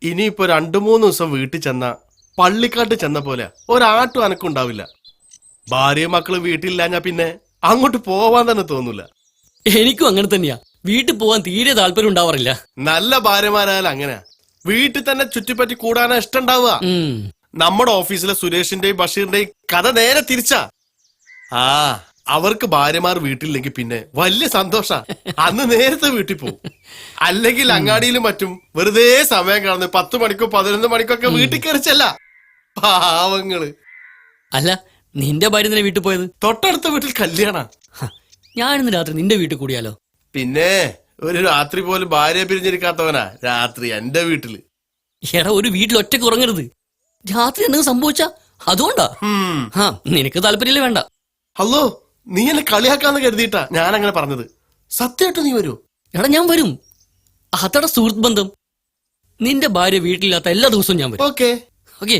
ഇനിയിപ്പോ 2-3 ദിവസം വീട്ടിൽ ചെന്ന പള്ളിക്കാട്ട് ചെന്ന പോലെ ഒരാട്ടും അനക്കുണ്ടാവില്ല. ഭാര്യയും മക്കളും വീട്ടിലില്ലാഞ്ഞാ പിന്നെ അങ്ങോട്ട് പോവാൻ തന്നെ തോന്നൂല. എനിക്കും അങ്ങനെ തന്നെയാ. വീട്ടിൽ പോവാൻ തീരെ താല്പര്യം ഉണ്ടാവാറില്ല. നല്ല ഭാര്യമാരായാലും അങ്ങനെയാ. വീട്ടിൽ തന്നെ ചുറ്റിപ്പറ്റി കൂടാനാ ഇഷ്ടം ഉണ്ടാവുക. നമ്മുടെ ഓഫീസിലെ സുരേഷിന്റെയും ബഷീറിന്റെയും കഥ നേരെ തിരിച്ചാ. അവർക്ക് ഭാര്യമാർ വീട്ടിലില്ലെങ്കിൽ പിന്നെ വലിയ സന്തോഷ. അന്ന് നേരത്തെ വീട്ടിൽ പോകും. അല്ലെങ്കിൽ അങ്ങാടിയിലും മറ്റും വെറുതെ സമയം കാണുന്നത് 10 മണിക്കോ 11 മണിക്കൊക്കെ വീട്ടിൽ കയറിച്ചല്ല. പാവങ്ങള്. അല്ല, നിന്റെ ഭാര്യ നിന്നെ വീട്ടിൽ പോയത്? തൊട്ടടുത്ത വീട്ടിൽ കല്യാണ. ഞാനിന്ന് രാത്രി നിന്റെ വീട്ടിൽ കൂടിയാലോ? പിന്നെ ഒരു രാത്രി പോലും ഭാര്യയെ പിരിഞ്ഞിരിക്കാത്തവനാ രാത്രി എന്റെ വീട്ടില്. എടാ, ഒരു വീട്ടിൽ ഒറ്റക്ക് ഉറങ്ങരുത്. രാത്രി എന്തെങ്കിലും സംഭവിച്ചാ അതുകൊണ്ടാ. നിനക്ക് താല്പര്യമില്ല, വേണ്ട. ഹലോ, നീ എന്നെ കളിയാക്കാന്ന് കരുതിയിട്ടാ ഞാൻ അങ്ങനെ പറഞ്ഞത്. സത്യമായിട്ട് നീ വരൂ? എടാ, ഞാൻ വരും. അതടെ സുഹൃത്ത് ബന്ധം. നിന്റെ ഭാര്യ വീട്ടിലില്ലാത്ത എല്ലാ ദിവസവും ഞാൻ വരും. ഓക്കേ. ഓക്കേ.